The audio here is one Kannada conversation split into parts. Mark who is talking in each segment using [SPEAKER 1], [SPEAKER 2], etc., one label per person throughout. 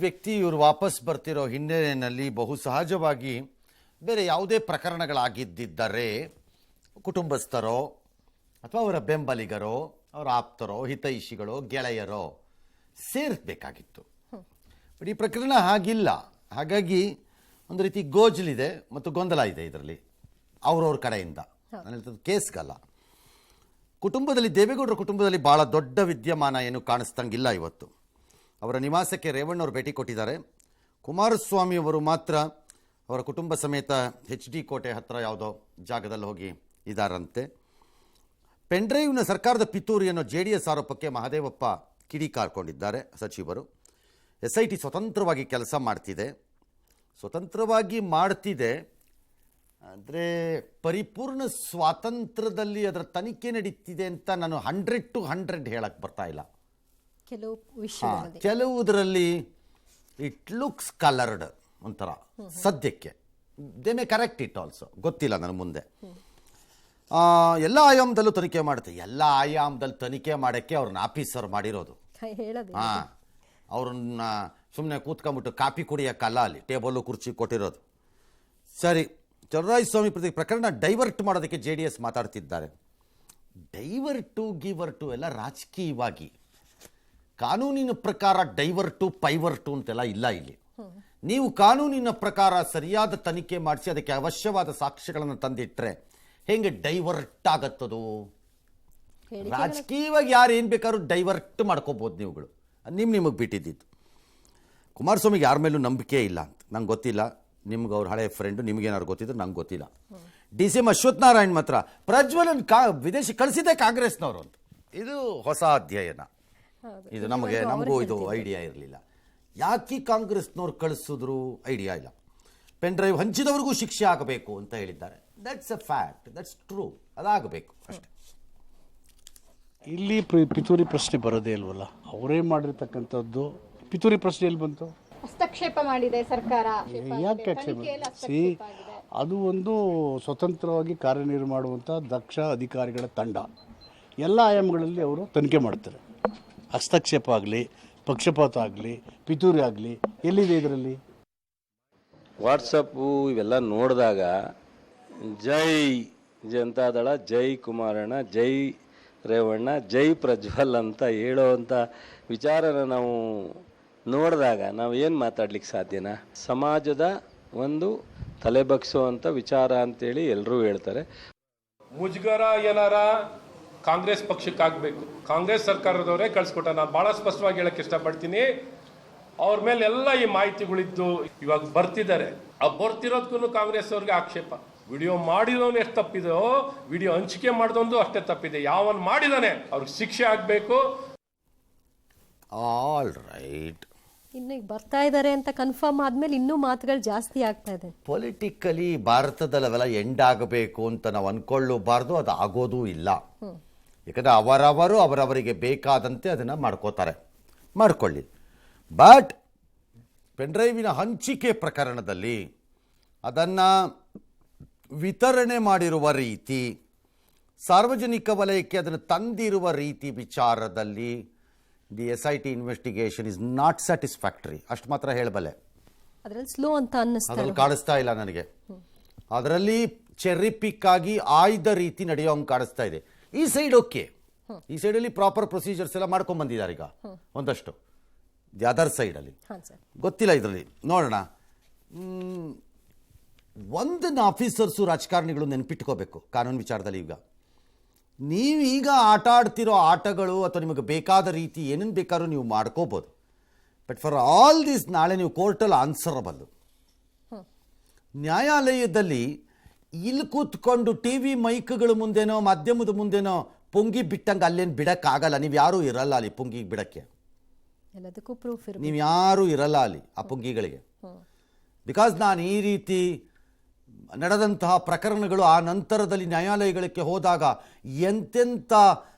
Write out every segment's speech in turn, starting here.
[SPEAKER 1] ವ್ಯಕ್ತಿ ಇವರು ವಾಪಸ್ ಬರ್ತಿರೋ ಹಿನ್ನೆಲೆಯಲ್ಲಿ ಬಹು ಸಹಜವಾಗಿ ಬೇರೆ ಯಾವುದೇ ಪ್ರಕರಣಗಳಾಗಿದ್ದರೆ ಕುಟುಂಬಸ್ಥರೋ ಅಥವಾ ಅವರ ಬೆಂಬಲಿಗರೋ ಅವರ ಆಪ್ತರೋ ಹಿತೈಷಿಗಳೋ ಗೆಳೆಯರೋ ಸೇರಿಸಬೇಕಾಗಿತ್ತು. ಬಟ್ ಈ ಪ್ರಕರಣ ಹಾಗಿಲ್ಲ. ಹಾಗಾಗಿ ಒಂದು ರೀತಿ ಗೋಜಲಿದೆ ಮತ್ತು ಗೊಂದಲ ಇದೆ ಇದರಲ್ಲಿ ಅವ್ರವ್ರ ಕಡೆಯಿಂದ. ನಾನು ಹೇಳ್ತದ್ದು ಕೇಸ್ಗಲ್ಲ. ಕುಟುಂಬದಲ್ಲಿ ದೇವೇಗೌಡರ ಕುಟುಂಬದಲ್ಲಿ ಭಾಳ ದೊಡ್ಡ ವಿದ್ಯಮಾನ ಏನು ಕಾಣಿಸ್ತಂಗಿಲ್ಲ. ಇವತ್ತು ಅವರ ನಿವಾಸಕ್ಕೆ ರೇವಣ್ಣವರು ಭೇಟಿ ಕೊಟ್ಟಿದ್ದಾರೆ. ಕುಮಾರಸ್ವಾಮಿ ಅವರು ಮಾತ್ರ ಅವರ ಕುಟುಂಬ ಸಮೇತ HD ಕೋಟೆ ಹತ್ತಿರ ಯಾವುದೋ ಜಾಗದಲ್ಲಿ ಹೋಗಿ ಇದ್ದಾರಂತೆ. ಪೆನ್ಡ್ರೈವ್ನ ಸರ್ಕಾರದ ಪಿತೂರಿ ಅನ್ನೋ JDS ಆರೋಪಕ್ಕೆ ಮಹದೇವಪ್ಪ ಕಿಡಿಕಾರ್ಕೊಂಡಿದ್ದಾರೆ ಸಚಿವರು. SIT ಸ್ವತಂತ್ರವಾಗಿ ಕೆಲಸ ಮಾಡ್ತಿದೆ ಆದರೆ ಪರಿಪೂರ್ಣ ಸ್ವಾತಂತ್ರ್ಯದಲ್ಲಿ ಅದರ ತನಿಖೆ ನಡೀತಿದೆ ಅಂತ ನಾನು 100% ಹೇಳಕ್ಕೆ ಬರ್ತಾ ಇಲ್ಲ. ಕೆಲವುದರಲ್ಲಿ ಇಟ್ ಲುಕ್ಸ್ ಕಲರ್ಡ್ ಒಂಥರ ಸದ್ಯಕ್ಕೆ. They may correct it also, ಗೊತ್ತಿಲ್ಲ ನನ್ನ ಮುಂದೆ. ಎಲ್ಲ ಆಯಾಮದಲ್ಲೂ ತನಿಖೆ ಮಾಡುತ್ತೆ. ಎಲ್ಲ ಆಯಾಮದಲ್ಲಿ ತನಿಖೆ ಮಾಡೋಕ್ಕೆ ಅವ್ರನ್ನ ಆಫೀಸರ್ ಮಾಡಿರೋದು. ಅವ್ರನ್ನ ಸುಮ್ಮನೆ ಕೂತ್ಕೊಂಡ್ಬಿಟ್ಟು ಕಾಪಿ ಕುಡಿಯೋಕ್ಕಲ್ಲ ಅಲ್ಲಿ ಟೇಬಲ್ಲು ಕುರ್ಚಿ ಕೊಟ್ಟಿರೋದು. ಸರಿ, ಚಲುವರಾಯಸ್ವಾಮಿ ಪ್ರಕರಣ ಡೈವರ್ಟ್ ಮಾಡೋದಕ್ಕೆ JDS ಮಾತಾಡ್ತಿದ್ದಾರೆ. ಡೈವರ್ಟು ಎಲ್ಲ ರಾಜಕೀಯವಾಗಿ, ಕಾನೂನಿನ ಪ್ರಕಾರ ಡೈವರ್ಟು ಪೈವರ್ಟು ಅಂತೆಲ್ಲ ಇಲ್ಲ ಇಲ್ಲಿ. ನೀವು ಕಾನೂನಿನ ಪ್ರಕಾರ ಸರಿಯಾದ ತನಿಖೆ ಮಾಡಿಸಿ ಅದಕ್ಕೆ ಅವಶ್ಯವಾದ ಸಾಕ್ಷ್ಯಗಳನ್ನು ತಂದಿಟ್ರೆ ಹೆಂಗೆ ಡೈವರ್ಟ್ ಆಗತ್ತದು? ರಾಜಕೀಯವಾಗಿ ಯಾರು ಏನು ಬೇಕಾದ್ರೂ ಡೈವರ್ಟ್ ಮಾಡ್ಕೋಬೋದು ನೀವುಗಳು. ನಿಮಗೆ ಬಿಟ್ಟಿದ್ದಿತ್ತು. ಕುಮಾರಸ್ವಾಮಿಗೆ ಯಾರ ಮೇಲೂ ನಂಬಿಕೆ ಇಲ್ಲ ಅಂತ ನಂಗೆ ಗೊತ್ತಿಲ್ಲ. ನಿಮ್ಗೆ ಅವ್ರ ಹಳೆ ಫ್ರೆಂಡು, ನಿಮಗೇನಾದ್ರು ಗೊತ್ತಿದ್ರು ನಂಗೆ ಗೊತ್ತಿಲ್ಲ. DCM ಅಶ್ವತ್ಥನಾರಾಯಣ್ ಮಾತ್ರ ಪ್ರಜ್ವಲನ್ ವಿದೇಶಿ ಕಳಿಸಿದೆ ಕಾಂಗ್ರೆಸ್ನವರು ಅಂತ. ಇದು ಹೊಸ ಅಧ್ಯಯನ. ಇದು ನಮಗೂ ಇದು ಐಡಿಯಾ ಇರಲಿಲ್ಲ. ಯಾಕೆ ಕಾಂಗ್ರೆಸ್ನವ್ರು ಕಳಿಸಿದ್ರು ಐಡಿಯಾ ಇಲ್ಲ. ಪೆನ್ ಡ್ರೈವ್ ಹಂಚಿದವ್ರಿಗೂ ಶಿಕ್ಷೆ ಆಗಬೇಕು ಅಂತ ಹೇಳಿದ್ದಾರೆ. That's a fact, that's true, ಅದಾಗಬೇಕು ಅಷ್ಟೇ.
[SPEAKER 2] ಇಲ್ಲಿ ಪಿತೂರಿ ಪ್ರಶ್ನೆ ಬರೋದೇ ಇಲ್ವಲ್ಲ. ಅವರೇ ಮಾಡಿರ್ತಕ್ಕಂಥದ್ದು ಪಿತೂರಿ ಪ್ರಶ್ನೆ ಎಲ್ಲಿ ಬಂತು?
[SPEAKER 3] ಹಸ್ತಕ್ಷೇಪ ಮಾಡಿದೆ ಸರ್ಕಾರ.
[SPEAKER 2] ಯಾಕೆ ಅದು ಒಂದು ಸ್ವತಂತ್ರವಾಗಿ ಕಾರ್ಯನಿರ್ವಹಿಸುವಂಥ ದಕ್ಷ ಅಧಿಕಾರಿಗಳ ತಂಡ ಎಲ್ಲ ಆಯಾಮಗಳಲ್ಲಿ ಅವರು ತನಿಖೆ ಮಾಡ್ತಾರೆ. ಹಸ್ತಕ್ಷೇಪ ಆಗಲಿ, ಪಕ್ಷಪಾತ ಆಗಲಿ, ಪಿತೂರಿ ಆಗಲಿ ಎಲ್ಲಿದೆ ಇದರಲ್ಲಿ?
[SPEAKER 4] ವಾಟ್ಸಪ್ಪು ಇವೆಲ್ಲ ನೋಡಿದಾಗ ಜೈ ಜನತಾದಳ, ಜೈ ಕುಮಾರಣ್ಣ, ಜೈ ರೇವಣ್ಣ, ಜೈ ಪ್ರಜ್ವಲ್ ಅಂತ ಹೇಳೋವಂಥ ವಿಚಾರನ ನಾವು ನೋಡಿದಾಗ ನಾವು ಏನು ಮಾತಾಡ್ಲಿಕ್ಕೆ ಸಾಧ್ಯನಾ? ಸಮಾಜದ ಒಂದು ತಲೆಬಗ್ಸುವಂಥ ವಿಚಾರ ಅಂತೇಳಿ ಎಲ್ಲರೂ ಹೇಳ್ತಾರೆ.
[SPEAKER 5] ಮುಜುಗರ ಏನಾರ ಕಾಂಗ್ರೆಸ್ ಪಕ್ಷಕ್ಕಾಗಬೇಕು, ಕಾಂಗ್ರೆಸ್ ಸರ್ಕಾರದವರೇ ಕಳಿಸ್ಕೊಟ್ಟ. ನಾನು ಭಾಳ ಸ್ಪಷ್ಟವಾಗಿ ಹೇಳಕ್ಕೆ ಇಷ್ಟಪಡ್ತೀನಿ. ಅವ್ರ ಮೇಲೆ ಎಲ್ಲ ಈ ಮಾಹಿತಿಗಳಿದ್ದು ಇವಾಗ ಬರ್ತಿದ್ದಾರೆ. ಆ ಬರ್ತಿರೋದಕ್ಕೂ ಕಾಂಗ್ರೆಸ್ ಅವ್ರಿಗೆ ಆಕ್ಷೇಪ. ವಿಡಿಯೋ ಮಾಡಿದವನು ಎಷ್ಟು ತಪ್ಪಿದೋ, ವಿಡಿಯೋ ಹಂಚಿಕೆ ಮಾಡಿದವನು ಅಷ್ಟೇ ತಪ್ಪಿದೆ. ಯಾವನ್ ಮಾಡಿದಾನೆ ಅವ್ರಿಗೆ ಶಿಕ್ಷೆ ಆಗಬೇಕು.
[SPEAKER 1] All right.
[SPEAKER 6] ಇನ್ನು ಬರ್ತಾ ಇದ್ದಾರೆ ಅಂತ ಕನ್ಫರ್ಮ್ ಆದ್ಮೇಲೆ ಇನ್ನೂ ಮಾತುಗಳು ಜಾಸ್ತಿ ಆಗ್ತಾ ಇದೆ.
[SPEAKER 1] ಪೊಲಿಟಿಕಲಿ ಭಾರತದಲ್ಲಿ ಅವೆಲ್ಲ ಎಂಡ್ ಆಗಬೇಕು ಅಂತ ನಾವು ಅನ್ಕೊಳ್ಳಬಾರ್ದು, ಅದು ಆಗೋದೂ ಇಲ್ಲ. ಯಾಕಂದರೆ ಅವರವರಿಗೆ ಬೇಕಾದಂತೆ ಅದನ್ನು ಮಾಡ್ಕೊಳ್ಳಿ. ಬಟ್ ಪೆನ್ಡ್ರೈವಿನ ಹಂಚಿಕೆ ಪ್ರಕರಣದಲ್ಲಿ ಅದನ್ನು ವಿತರಣೆ ಮಾಡಿರುವ ರೀತಿ, ಸಾರ್ವಜನಿಕ ವಲಯಕ್ಕೆ ಅದನ್ನು ತಂದಿರುವ ರೀತಿ ವಿಚಾರದಲ್ಲಿ the SIT investigation is not satisfactory. ಅಷ್ಟು ಮಾತ್ರ ಹೇಳಬಲ್ಲೆ.
[SPEAKER 6] ಅದರಲ್ಲಿ ಸ್ಲೋ ಅಂತ
[SPEAKER 1] ಅದ್ರಲ್ಲಿ ಕಾಣಿಸ್ತಾ ಇಲ್ಲ ನನಗೆ. ಅದರಲ್ಲಿ ಚೆರ್ರಿ ಪಿಕ್ ಆಗಿ ಆಯ್ದ ರೀತಿ ನಡೆಯೋಂಗೆ ಕಾಣಿಸ್ತಾ ಇದೆ. ಈ ಸೈಡ್ ಓಕೆ, ಈ ಸೈಡಲ್ಲಿ ಪ್ರಾಪರ್ ಪ್ರೊಸೀಜರ್ಸ್ ಎಲ್ಲ ಮಾಡ್ಕೊಂಡು ಬಂದಿದ್ದಾರೆ ಈಗ ಒಂದಷ್ಟು. ದಿ ಅದರ್ ಸೈಡಲ್ಲಿ ಗೊತ್ತಿಲ್ಲ. ಇದರಲ್ಲಿ ನೋಡೋಣ. ಒಂದನ್ನು ಆಫೀಸರ್ಸು ರಾಜಕಾರಣಿಗಳು ನೆನ್ಪಿಟ್ಕೋಬೇಕು ಕಾನೂನು ವಿಚಾರದಲ್ಲಿ. ಈಗ ನೀವೀಗ ಆಟ ಆಡ್ತಿರೋ ಆಟಗಳು ಅಥವಾ ನಿಮಗೆ ಬೇಕಾದ ರೀತಿ ಏನನ್ನು ಬೇಕಾದ್ರೂ ನೀವು ಮಾಡ್ಕೋಬೋದು. ಬಟ್ ಫಾರ್ ಆಲ್ ದಿಸ್ ನಾಳೆ ನೀವು ಕೋರ್ಟಲ್ಲಿ ಆನ್ಸರಬಲ್ಲು. ನ್ಯಾಯಾಲಯದಲ್ಲಿ ಇಲ್ಲಿ ಕೂತ್ಕೊಂಡು TV ಮೈಕ್ಗಳ ಮುಂದೆನೋ ಮಾಧ್ಯಮದ ಮುಂದೆನೋ ಪುಂಗಿ ಬಿಟ್ಟಂಗೆ ಅಲ್ಲೇನು ಬಿಡೋಕ್ಕಾಗಲ್ಲ. ನೀವು ಯಾರೂ ಇರಲ್ಲ ಅಲ್ಲಿ ಪುಂಗಿಗೆ ಬಿಡೋಕ್ಕೆ. ನೀವು ಯಾರೂ ಇರಲ್ಲ ಅಲ್ಲಿ ಆ ಪುಂಗಿಗಳಿಗೆ. ಬಿಕಾಸ್ ನಾನು ಈ ರೀತಿ ನಡೆದಂತಹ ಪ್ರಕರಣಗಳು ಆ ನಂತರದಲ್ಲಿ ನ್ಯಾಯಾಲಯಗಳಿಗೆ ಹೋದಾಗ ಎಂತೆಂಥ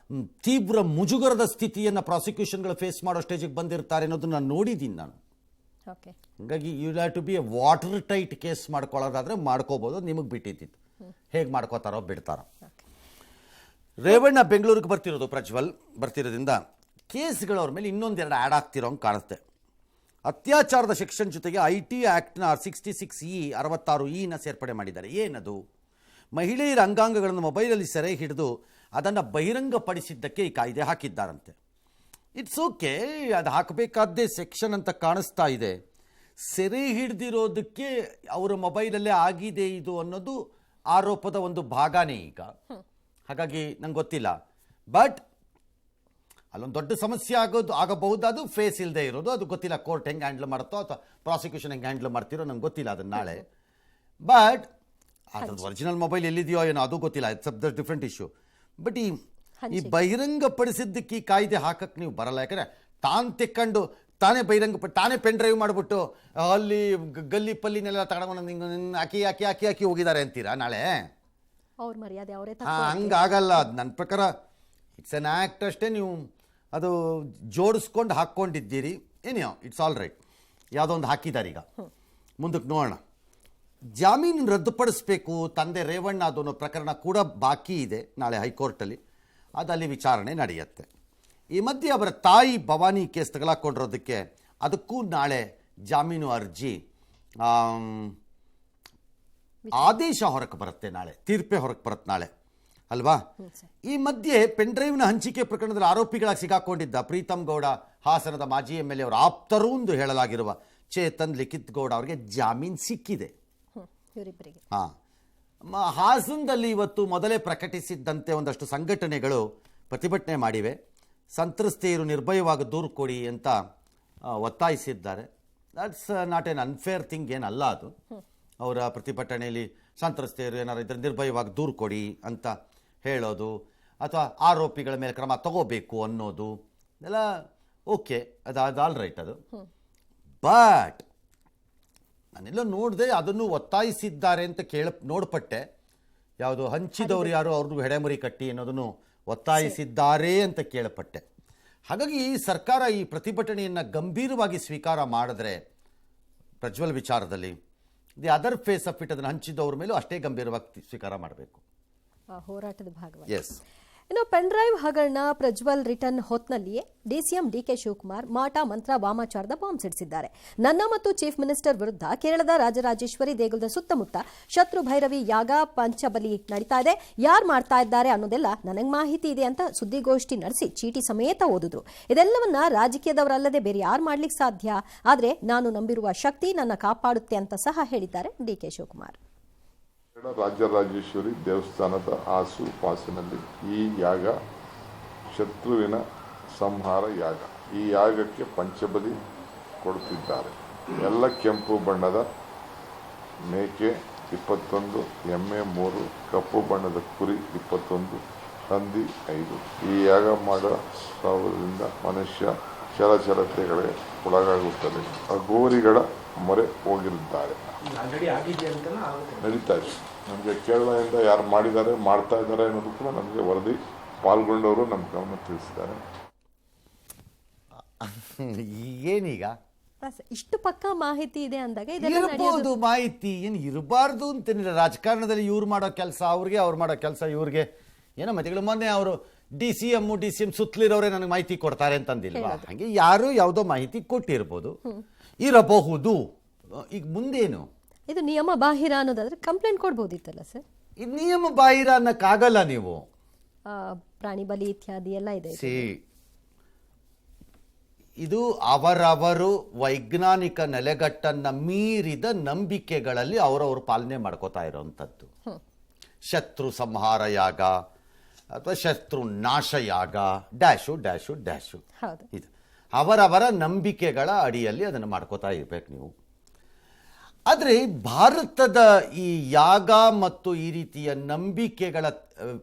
[SPEAKER 1] ತೀವ್ರ ಮುಜುಗರದ ಸ್ಥಿತಿಯನ್ನು ಪ್ರಾಸಿಕ್ಯೂಷನ್ಗಳು ಫೇಸ್ ಮಾಡೋ ಸ್ಟೇಜಿಗೆ ಬಂದಿರ್ತಾರೆ ಅನ್ನೋದನ್ನ ನಾನು ನೋಡಿದ್ದೀನಿ ನಾನು. ಹಾಗಾಗಿ you have to be a water tight case ಮಾಡ್ಕೊಳ್ಳೋದಾದರೆ ಮಾಡ್ಕೋಬೋದು. ನಿಮಗೆ ಬಿಟ್ಟಿದ್ದಿತ್ತು, ಹೇಗೆ ಮಾಡ್ಕೋತಾರೋ ಬಿಡ್ತಾರೋ. ರೇವಣ್ಣ ಬೆಂಗಳೂರಿಗೆ ಬರ್ತಿರೋದು, ಪ್ರಜ್ವಲ್ ಬರ್ತಿರೋದ್ರಿಂದ ಕೇಸ್ಗಳು ಅವ್ರ ಮೇಲೆ ಇನ್ನೊಂದೆರಡು ಆ್ಯಡ್ ಆಗ್ತಿರೋ ಹಂಗೆ ಕಾಣುತ್ತೆ. ಅತ್ಯಾಚಾರದ ಸೆಕ್ಷನ್ ಜೊತೆಗೆ IT ಆ್ಯಕ್ಟ್ನ 66E 66E ಸೇರ್ಪಡೆ ಮಾಡಿದ್ದಾರೆ. ಏನದು? ಮಹಿಳೆಯರ ಅಂಗಾಂಗಗಳನ್ನು ಮೊಬೈಲಲ್ಲಿ ಸೆರೆ ಹಿಡಿದು ಅದನ್ನು ಬಹಿರಂಗಪಡಿಸಿದ್ದಕ್ಕೆ ಈ ಕಾಯ್ದೆ ಹಾಕಿದ್ದಾರಂತೆ. ಇಟ್ಸ್ ಓಕೆ, ಅದು ಹಾಕಬೇಕಾದ್ದೇ ಸೆಕ್ಷನ್ ಅಂತ ಕಾಣಿಸ್ತಾ ಇದೆ. ಸೆರೆ ಹಿಡಿದಿರೋದಕ್ಕೆ ಅವರ ಮೊಬೈಲಲ್ಲೇ ಆಗಿದೆ ಇದು ಅನ್ನೋದು ಆರೋಪದ ಒಂದು ಭಾಗನೇ ಈಗ. ಹಾಗಾಗಿ ನಂಗೆ ಗೊತ್ತಿಲ್ಲ. ಬಟ್ ಅಲ್ಲೊಂದು ದೊಡ್ಡ ಸಮಸ್ಯೆ ಆಗಬಹುದು. ಅದು ಫೇಸ್ ಇಲ್ಲದೆ ಇರೋದು, ಅದು ಗೊತ್ತಿಲ್ಲ. ಕೋರ್ಟ್ ಹೆಂಗೆ ಹ್ಯಾಂಡಲ್ ಮಾಡುತ್ತೋ ಅಥವಾ ಪ್ರಾಸಿಕ್ಯೂಷನ್ ಹೆಂಗೆ ಹ್ಯಾಂಡಲ್ ಮಾಡ್ತಿರೋ ನಂಗೆ ಗೊತ್ತಿಲ್ಲ ಅದನ್ನು ನಾಳೆ. ಬಟ್ ಅದ್ರದ್ದು ಒರಿಜಿನಲ್ ಮೊಬೈಲ್ ಎಲ್ಲಿದೆಯೋ ಏನೋ ಅದು ಗೊತ್ತಿಲ್ಲ. It's the different issue. But ಈ ಬಹಿರಂಗಪಡಿಸಿದ್ದಕ್ಕೆ ಈ ಕಾಯ್ದೆ ಹಾಕಕ್ಕೆ ನೀವು ಬರಲ್ಲ. ಯಾಕಂದರೆ ತೆಕ್ಕೊಂಡು ತಾನೇ ತಾನೇ ಪೆನ್ ಡ್ರೈವ್ ಮಾಡಿಬಿಟ್ಟು ಅಲ್ಲಿ ಗಲ್ಲಿ ಪಲ್ಲಿನೆಲ್ಲ ತಗೊಂಡು ಹಾಕಿ ಹೋಗಿದ್ದಾರೆ ಅಂತೀರಾ ನಾಳೆ?
[SPEAKER 6] ಅವ್ರ ಮರ್ಯಾದೆ ಅವರೇ
[SPEAKER 1] ಹಂಗಾಗಲ್ಲ. ಅದು ನನ್ನ ಪ್ರಕಾರ ಇಟ್ಸ್ ಎನ್ ಆ್ಯಕ್ಟ್ ಅಷ್ಟೇ. ನೀವು ಅದು ಜೋಡಿಸ್ಕೊಂಡು ಹಾಕ್ಕೊಂಡಿದ್ದೀರಿ. ಏನೋ ಇಟ್ಸ್ ಆಲ್ ರೈಟ್. ಯಾವುದೋ ಒಂದು ಹಾಕಿದ್ದಾರೆ. ಈಗ ಮುಂದಕ್ಕೆ ನೋಡೋಣ. ಜಾಮೀನು ರದ್ದುಪಡಿಸಬೇಕು ತಂದೆ ರೇವಣ್ಣ ಅದನ್ನೋ ಪ್ರಕರಣ ಕೂಡ ಬಾಕಿ ಇದೆ. ನಾಳೆ ಹೈಕೋರ್ಟಲ್ಲಿ ಅದಲ್ಲಿ ವಿಚಾರಣೆ ನಡೆಯುತ್ತೆ. ಈ ಮಧ್ಯೆ ಅವರ ತಾಯಿ ಭವಾನಿ ಕೇಸ್ ತಗಲಾಕೊಂಡಿರೋದಕ್ಕೆ ಅದಕ್ಕೂ ನಾಳೆ ಜಾಮೀನು ಅರ್ಜಿ ಆದೇಶ ಹೊರಕ್ಕೆ ಬರುತ್ತೆ. ನಾಳೆ ತೀರ್ಪೇ ಹೊರಕ್ಕೆ ಬರುತ್ತೆ ನಾಳೆ ಅಲ್ವಾ? ಈ ಮಧ್ಯೆ ಪೆನ್ಡ್ರೈವ್ನ ಹಂಚಿಕೆ ಪ್ರಕರಣದಲ್ಲಿ ಆರೋಪಿಗಳಾಗಿ ಸಿಗಾಕೊಂಡಿದ್ದ ಪ್ರೀತಮ್ ಗೌಡ, ಹಾಸನದ ಮಾಜಿ MLA ಅವರ ಆಪ್ತರು ಎಂದು ಹೇಳಲಾಗಿರುವ ಚೇತನ್ ಲಿಖಿತ್ ಗೌಡ ಅವರಿಗೆ ಜಾಮೀನು ಸಿಕ್ಕಿದೆ. ಹಾಸನದಲ್ಲಿ ಇವತ್ತು ಮೊದಲೇ ಪ್ರಕಟಿಸಿದ್ದಂತೆ ಒಂದಷ್ಟು ಸಂಘಟನೆಗಳು ಪ್ರತಿಭಟನೆ ಮಾಡಿವೆ. ಸಂತ್ರಸ್ತೆಯರು ನಿರ್ಭಯವಾಗಿ ದೂರು ಕೊಡಿ ಅಂತ ಒತ್ತಾಯಿಸಿದ್ದಾರೆ. That's not an unfair thing ಏನಲ್ಲ ಅದು. ಅವರ ಪ್ರತಿಭಟನೆಯಲ್ಲಿ ಸಂತ್ರಸ್ತೆಯರು ಏನಾರು ಇದ್ರೆ ನಿರ್ಭಯವಾಗಿ ದೂರು ಕೊಡಿ ಅಂತ ಹೇಳೋದು ಅಥವಾ ಆರೋಪಿಗಳ ಮೇಲೆ ಕ್ರಮ ತಗೋಬೇಕು ಅನ್ನೋದು ಎಲ್ಲ ಓಕೆ, ಅದು ಆಲ್ ರೈಟ್. ಅದು ಬಟ್ ನಾನೆಲ್ಲ ನೋಡಿದೆ ಅದನ್ನು ಒತ್ತಾಯಿಸಿದ್ದಾರೆ ಅಂತ ನೋಡ್ಪಟ್ಟೆ. ಯಾವುದು ಹಂಚಿದವರು ಯಾರು ಅವ್ರಿಗೂ ಹೆಡೆಮುರಿ ಕಟ್ಟಿ ಅನ್ನೋದನ್ನು ಒತ್ತಾಯಿಸಿದ್ದಾರೆ ಅಂತ ಕೇಳಪಟ್ಟೆ. ಹಾಗಾಗಿ ಸರ್ಕಾರ ಈ ಪ್ರತಿಭಟನೆಯನ್ನು ಗಂಭೀರವಾಗಿ ಸ್ವೀಕಾರ ಮಾಡಿದ್ರೆ ಪ್ರಜ್ವಲ್ ವಿಚಾರದಲ್ಲಿ the other face of it ಅದನ್ನು ಹಂಚಿದವ್ರ ಮೇಲೂ ಅಷ್ಟೇ ಗಂಭೀರವಾಗಿ ಸ್ವೀಕಾರ ಮಾಡಬೇಕು.
[SPEAKER 6] ಹೋರಾಟದ ಭಾಗವಾಗಿ.
[SPEAKER 1] ಎಸ್.
[SPEAKER 6] ಇನ್ನು ಪೆನ್ ಡ್ರೈವ್ ಹಗರಣ ಪ್ರಜ್ವಲ್ ರಿಟರ್ನ್ ಹೊತ್ನಲ್ಲಿಯೇ DCM DK ಶಿವಕುಮಾರ್ ಮಾಟ ಮಂತ್ರ ವಾಮಾಚಾರದ ಬಾಂಬ್ ಸಿಡಿಸಿದ್ದಾರೆ. ನನ್ನ ಮತ್ತು ಚೀಫ್ ಮಿನಿಸ್ಟರ್ ವಿರುದ್ಧ ಕೇರಳದ ರಾಜರಾಜೇಶ್ವರಿ ದೇಗುಲದ ಸುತ್ತಮುತ್ತ ಶತ್ರು ಭೈರವಿ ಯಾಗ ಪಂಚಬಲಿ ನಡೀತಾ ಇದೆ. ಯಾರು ಮಾಡ್ತಾ ಇದ್ದಾರೆ ಅನ್ನೋದೆಲ್ಲ ನನಗೆ ಮಾಹಿತಿ ಇದೆ ಅಂತ ಸುದ್ದಿಗೋಷ್ಠಿ ನಡೆಸಿ ಚೀಟಿ ಸಮೇತ ಓದಿದ್ರು. ಇದೆಲ್ಲವನ್ನ ರಾಜಕೀಯದವರಲ್ಲದೆ ಬೇರೆ ಯಾರು ಮಾಡ್ಲಿಕ್ಕೆ ಸಾಧ್ಯ? ಆದರೆ ನಾನು ನಂಬಿರುವ ಶಕ್ತಿ ನನ್ನ ಕಾಪಾಡುತ್ತೆ ಅಂತ ಸಹ ಹೇಳಿದ್ದಾರೆ DK ಶಿವಕುಮಾರ್.
[SPEAKER 7] ರಾಜರಾಜೇಶ್ವರಿ ದೇವಸ್ಥಾನದ ಆಸುಪಾಸಿನಲ್ಲಿ ಈ ಯಾಗ ಶತ್ರುವಿನ ಸಂಹಾರ ಯಾಗ. ಈ ಯಾಗಕ್ಕೆ ಪಂಚಬಲಿ ಕೊಡುತ್ತಿದ್ದಾರೆ. ಎಲ್ಲ ಕೆಂಪು ಬಣ್ಣದ ಮೇಕೆ 21, ಎಮ್ಮೆ 3, ಕಪ್ಪು ಬಣ್ಣದ ಕುರಿ 21, ಹಂದಿ 5. ಈ ಯಾಗ ಮಾಡೋದ್ರಿಂದ ಮನುಷ್ಯ ಚಲಚಲತೆಗಳಿಗೆ ಒಳಗಾಗುತ್ತದೆ. ಅಘೋರಿಗಳ ಮೊರೆ ಹೋಗಿರುತ್ತಾರೆ. ನಡೀತಾ ಇದೆ. ನಮಗೆ ಕೇರಳದಿಂದ ಯಾರು ಮಾಡಿದ್ದಾರೆ ಮಾಡ್ತಾ ಇದ್ದಾರೆ ಅನ್ನೋದು ಕೂಡ ನಮಗೆ ವರದಿ ಪಾಲ್ಗೊಂಡವರು ನಮ್ಮ ಗಮನ ತಿಳಿಸಿದ್ದಾರೆ.
[SPEAKER 1] ಏನೀಗ
[SPEAKER 6] ಇಷ್ಟು ಪಕ್ಕಾ ಮಾಹಿತಿ ಇದೆ ಅಂದಾಗ
[SPEAKER 1] ಇರಬಹುದು. ಮಾಹಿತಿ ಏನು ಇರಬಾರ್ದು ಅಂತೇನಿಲ್ಲ. ರಾಜಕಾರಣದಲ್ಲಿ ಇವ್ರು ಮಾಡೋ ಕೆಲಸ ಅವ್ರಿಗೆ, ಅವ್ರು ಮಾಡೋ ಕೆಲಸ ಇವ್ರಿಗೆ ಏನೋ ಮತಿಗಳು. ಮೊನ್ನೆ ಅವರು DCM ಸುತ್ತಲಿರೋರೇ ನನಗೆ ಮಾಹಿತಿ ಕೊಡ್ತಾರೆ ಅಂತಂದಿಲ್ವಾ? ಹಾಗೆ ಯಾರು ಯಾವುದೋ ಮಾಹಿತಿ ಕೊಟ್ಟಿರ್ಬೋದು, ಇರಬಹುದು. ಈಗ ಮುಂದೇನು
[SPEAKER 6] ಇದು ನಿಯಮ ಬಾಹಿರ ಅನ್ನೋದಾದ್ರೆ ಕಂಪ್ಲೇಂಟ್ ಕೊಡ್ಬೋದಿತ್ತಲ್ಲ ಸರ್?
[SPEAKER 1] ಇದು ನಿಯಮ ಬಾಹಿರ ಅನ್ನಕ್ಕಾಗಲ್ಲ. ನೀವು
[SPEAKER 6] ಪ್ರಾಣಿ ಬಲಿ ಇತ್ಯಾದಿ ಎಲ್ಲ ಇದೆ.
[SPEAKER 1] ಇದು ಅವರವರು ವೈಜ್ಞಾನಿಕ ನೆಲೆಗಟ್ಟನ್ನ ಮೀರಿದ ನಂಬಿಕೆಗಳಲ್ಲಿ ಅವರವರು ಪಾಲನೆ ಮಾಡ್ಕೋತಾ ಇರೋವಂಥದ್ದು. ಶತ್ರು ಸಂಹಾರ ಯಾಗ ಅಥವಾ ಶತ್ರು ನಾಶ ಯಾಗ ಡ್ಯಾಶು ಡ್ಯಾಶು ಡ್ಯಾಶು ಇದು ಅವರವರ ನಂಬಿಕೆಗಳ ಅಡಿಯಲ್ಲಿ ಅದನ್ನು ಮಾಡ್ಕೋತಾ ಇರ್ಬೇಕು ನೀವು. ಆದರೆ ಭಾರತದ ಈ ಯಾಗ ಮತ್ತು ಈ ರೀತಿಯ ನಂಬಿಕೆಗಳ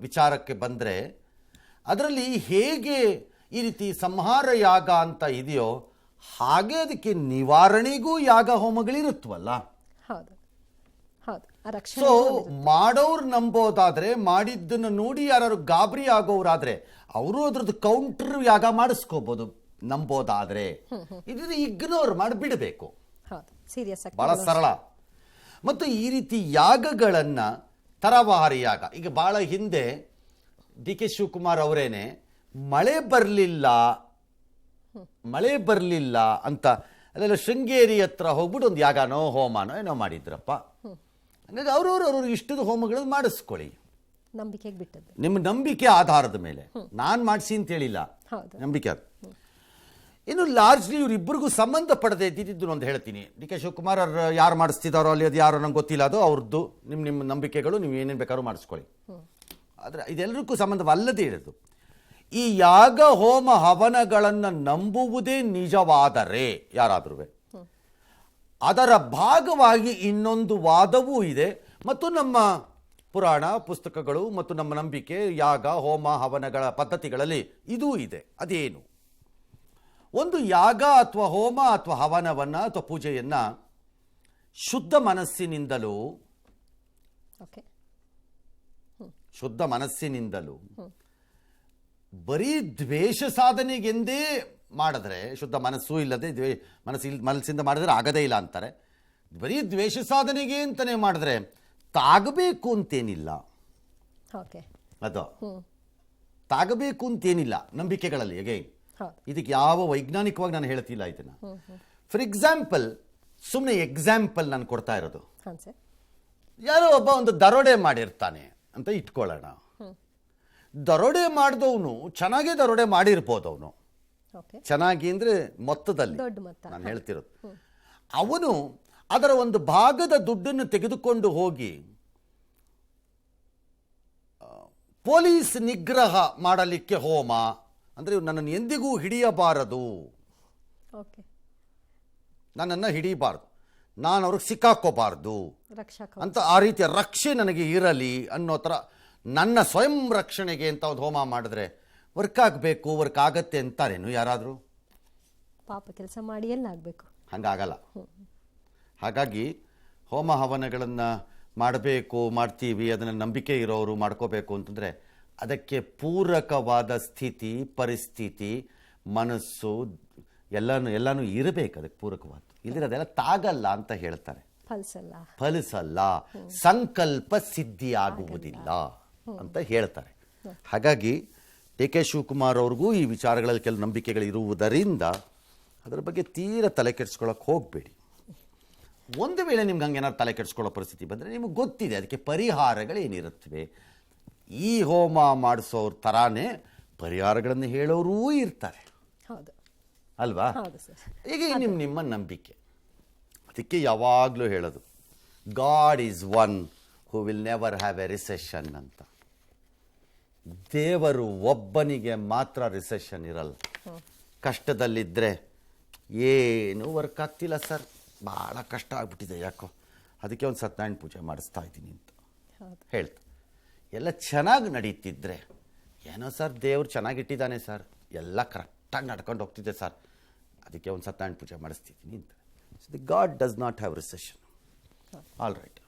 [SPEAKER 1] ವಿಚಾರಕ್ಕೆ ಬಂದರೆ ಅದರಲ್ಲಿ ಹೇಗೆ ಈ ರೀತಿ ಸಂಹಾರ ಯಾಗ ಅಂತ ಇದೆಯೋ ಹಾಗೆ ಅದಕ್ಕೆ ನಿವಾರಣೆಗೂ ಯಾಗ ಹೋಮಗಳಿರುತ್ತವಲ್ಲ. ಸೊ ಮಾಡೋರು ನಂಬೋದಾದ್ರೆ, ಮಾಡಿದ್ದನ್ನು ನೋಡಿ ಯಾರು ಗಾಬರಿ ಆಗೋರಾದ್ರೆ ಅವರು ಅದ್ರದ್ದು ಕೌಂಟರ್ ಯಾಗ ಮಾಡಿಸ್ಕೋಬಹುದು ನಂಬೋದಾದ್ರೆ. ಇದನ್ನ ಇಗ್ನೋರ್ ಮಾಡಿಬಿಡಬೇಕು. ಬಹಳ ಸರಳ. ಮತ್ತು ಈ ರೀತಿ ಯಾಗಗಳನ್ನ ತರವಾರಿ ಯಾಗ, ಈಗ ಬಹಳ ಹಿಂದೆ DK ಶಿವಕುಮಾರ್ ಅವರೇನೆ ಮಳೆ ಬರಲಿಲ್ಲ ಅಂತ ಅಲ್ಲೆಲ್ಲ ಶೃಂಗೇರಿ ಹತ್ರ ಹೋಗ್ಬಿಟ್ಟು ಒಂದು ಯಾಗನೋ ಹೋಮನೋ ಏನೋ ಮಾಡಿದ್ರಪ್ಪ. ಅಂದರೆ ಅವ್ರವ್ರ ಇಷ್ಟದ ಹೋಮಗಳನ್ನು ಮಾಡಿಸ್ಕೊಳ್ಳಿ,
[SPEAKER 6] ನಂಬಿಕೆಗೆ ಬಿಟ್ಟದ್ದು.
[SPEAKER 1] ನಿಮ್ಮ ನಂಬಿಕೆ ಆಧಾರದ ಮೇಲೆ. ನಾನು ಮಾಡಿಸಿ ಅಂತ ಹೇಳಿಲ್ಲ,
[SPEAKER 6] ಹೌದು.
[SPEAKER 1] ನಂಬಿಕೆ ಅದು. ಇನ್ನು ಲಾರ್ಜ್ಲಿ ಇವರಿಬ್ಬರಿಗೂ ಸಂಬಂಧ ಪಡದೆ ಇದ್ದಿದ್ದು ಒಂದು ಹೇಳ್ತೀನಿ. ಡಿ ಕೆ ಶಿವಕುಮಾರ್ ಅವ್ರು ಯಾರು ಮಾಡಿಸ್ತಿದ್ದಾರೋ ಅಲ್ಲಿ ಅದು ಯಾರೋ ನಂಗೆ ಗೊತ್ತಿಲ್ಲ, ಅದು ಅವ್ರದ್ದು. ನಿಮ್ಮ ನಂಬಿಕೆಗಳು ನೀವು ಏನೇನು ಬೇಕಾದ್ರೂ ಮಾಡಿಸ್ಕೊಳ್ಳಿ. ಆದರೆ ಇದೆಲ್ಲರಿಗೂ ಸಂಬಂಧವಲ್ಲದೆ ಇರೋದು. ಈ ಯಾಗ ಹೋಮ ಹವನಗಳನ್ನು ನಂಬುವುದೇ ನಿಜವಾದರೆ ಯಾರಾದರೂ ಅದರ ಭಾಗವಾಗಿ ಇನ್ನೊಂದು ವಾದವೂ ಇದೆ. ಮತ್ತು ನಮ್ಮ ಪುರಾಣ ಪುಸ್ತಕಗಳು ಮತ್ತು ನಮ್ಮ ನಂಬಿಕೆ ಯಾಗ ಹೋಮ ಹವನಗಳ ಪದ್ಧತಿಗಳಲ್ಲಿ ಇದೂ ಇದೆ. ಅದೇನು? ಒಂದು ಯಾಗ ಅಥವಾ ಹೋಮ ಅಥವಾ ಹವನವನ್ನು ಅಥವಾ ಪೂಜೆಯನ್ನು ಶುದ್ಧ ಮನಸ್ಸಿನಿಂದಲೂ ಬರೀ ದ್ವೇಷ ಸಾಧನೆಗೆಂದೇ ಮಾಡಿದ್ರೆ, ಶುದ್ಧ ಮನಸ್ಸು ಇಲ್ಲದೆ ಮನಸ್ಸಿಂದ ಮಾಡಿದ್ರೆ ಆಗದೇ ಇಲ್ಲ ಅಂತಾರೆ. ಬರೀ ದ್ವೇಷ ಸಾಧನೆಗೆ ಅಂತಲೇ ಮಾಡಿದ್ರೆ ತಾಗಬೇಕು ಅಂತೇನಿಲ್ಲ. ಅದು ತಾಗಬೇಕು ಅಂತೇನಿಲ್ಲ ನಂಬಿಕೆಗಳಲ್ಲಿ. ಹೇಗೆ ಇದಕ್ಕೆ ಯಾವ ವೈಜ್ಞಾನಿಕವಾಗಿ ನಾನು ಹೇಳ್ತಿಲ್ಲ ಇದನ್ನು. ಫಾರ್ ಎಕ್ಸಾಂಪಲ್, ಸುಮ್ಮನೆ ಎಕ್ಸಾಂಪಲ್ ನಾನು ಕೊಡ್ತಾ ಇರೋದು. ಯಾರೋ ಒಬ್ಬ ಒಂದು ದರೋಡೆ ಮಾಡಿರ್ತಾನೆ ಅಂತ ಇಟ್ಕೊಳ್ಳೋಣ. ದರೋಡೆ ಮಾಡಿದವನು ಚೆನ್ನಾಗೇ ದರೋಡೆ ಮಾಡಿರ್ಬೋದು. ಅವನು ಚೆನ್ನಾಗಿ ಅಂದರೆ ಮೊತ್ತದಲ್ಲಿ ನಾನು ಹೇಳ್ತಿರೋದು. ಅವನು ಅದರ ಒಂದು ಭಾಗದ ದುಡ್ಡನ್ನು ತೆಗೆದುಕೊಂಡು ಹೋಗಿ ಪೊಲೀಸ್ ನಿಗ್ರಹ ಮಾಡಲಿಕ್ಕೆ ಹೋಮ, ಅಂದರೆ ನನ್ನನ್ನು ಎಂದಿಗೂ ಹಿಡಿಯಬಾರದು, ನನ್ನನ್ನು ಹಿಡಿಯಬಾರ್ದು, ನಾನು ಅವ್ರಿಗೆ ಸಿಕ್ಕಾಕೋಬಾರ್ದು ಅಂತ, ಆ ರೀತಿಯ ರಕ್ಷೆ ನನಗೆ ಇರಲಿ ಅನ್ನೋ ಥರ ನನ್ನ ಸ್ವಯಂ ರಕ್ಷಣೆಗೆ ಅಂತ ಒಂದು ಹೋಮ ಮಾಡಿದ್ರೆ ವರ್ಕ್ ಆಗಬೇಕು, ವರ್ಕ್ ಆಗತ್ತೆ ಅಂತಾರೇನು ಯಾರಾದರೂ?
[SPEAKER 6] ಪಾಪ ಕೆಲಸ ಮಾಡಿ ಎಲ್ಲ ಆಗಬೇಕು,
[SPEAKER 1] ಹಂಗಾಗಲ್ಲ. ಹಾಗಾಗಿ ಹೋಮ ಹವನಗಳನ್ನು ಮಾಡಬೇಕು, ಮಾಡ್ತೀವಿ, ಅದನ್ನು ನಂಬಿಕೆ ಇರೋರು ಮಾಡ್ಕೋಬೇಕು ಅಂತಂದರೆ ಅದಕ್ಕೆ ಪೂರಕವಾದ ಸ್ಥಿತಿ ಪರಿಸ್ಥಿತಿ ಮನಸ್ಸು ಎಲ್ಲನೂ ಇರಬೇಕು. ಅದಕ್ಕೆ ಪೂರಕವಾದ ಇಲ್ಲಿರೋದೆಲ್ಲ ತಾಗಲ್ಲ ಅಂತ ಹೇಳ್ತಾರೆ. ಫಲಿಸಲ್ಲ, ಸಂಕಲ್ಪ ಸಿದ್ಧಿಯಾಗುವುದಿಲ್ಲ ಅಂತ ಹೇಳ್ತಾರೆ. ಹಾಗಾಗಿ ಡಿ ಕೆ ಶಿವಕುಮಾರ್ ಅವ್ರಿಗೂ ಈ ವಿಚಾರಗಳಲ್ಲಿ ಕೆಲವು ನಂಬಿಕೆಗಳಿರುವುದರಿಂದ ಅದರ ಬಗ್ಗೆ ತೀರ ತಲೆ ಕೆಡಿಸ್ಕೊಳ್ಳೋಕೆ ಹೋಗಬೇಡಿ. ಒಂದು ವೇಳೆ ನಿಮ್ಗೆ ಹಂಗೆ ಏನಾದ್ರು ತಲೆ ಕೆಡಿಸ್ಕೊಳ್ಳೋ ಪರಿಸ್ಥಿತಿ ಬಂದರೆ ನಿಮಗೆ ಗೊತ್ತಿದೆ ಅದಕ್ಕೆ ಪರಿಹಾರಗಳೇನಿರುತ್ತವೆ. ಈ ಹೋಮ ಮಾಡಿಸೋರ ಥರಾನೇ ಪರಿಹಾರಗಳನ್ನು ಹೇಳೋರೂ ಇರ್ತಾರೆ ಅಲ್ವಾ? ಈಗ ನಿಮ್ಮ ನಂಬಿಕೆ. ಅದಕ್ಕೆ ಯಾವಾಗಲೂ ಹೇಳೋದು, god is one who will never have A recession ಅಂತ. ದೇವರು ಒಬ್ಬನಿಗೆ ಮಾತ್ರ ರಿಸೆಷನ್ ಇರಲ್ಲ. ಕಷ್ಟದಲ್ಲಿದ್ದರೆ ಏನೂ ವರ್ಕ್ ಆಗ್ತಿಲ್ಲ ಸರ್, ಭಾಳ ಕಷ್ಟ ಆಗ್ಬಿಟ್ಟಿದೆ ಯಾಕೋ, ಅದಕ್ಕೆ ಒಂದು ಸತ್ಯನಾರಾಯಣ ಪೂಜೆ ಮಾಡಿಸ್ತಾ ಇದ್ದೀನಿ ಅಂತ ಹೇಳ್ತಾ, ಎಲ್ಲ ಚೆನ್ನಾಗಿ ನಡೀತಿದ್ರೆ ಏನೋ ಸರ್ ದೇವ್ರು ಚೆನ್ನಾಗಿಟ್ಟಿದ್ದಾನೆ ಸರ್, ಎಲ್ಲ ಕರೆಕ್ಟಾಗಿ ನಡ್ಕೊಂಡು ಹೋಗ್ತಿದ್ದೆ ಸರ್, ಅದಕ್ಕೆ ಒಂದು ಸತ್ಯನಾರಾಯಣ ಪೂಜೆ ಮಾಡಿಸ್ತಿದ್ದೀನಿ ಅಂತ. God does not have recession. All right.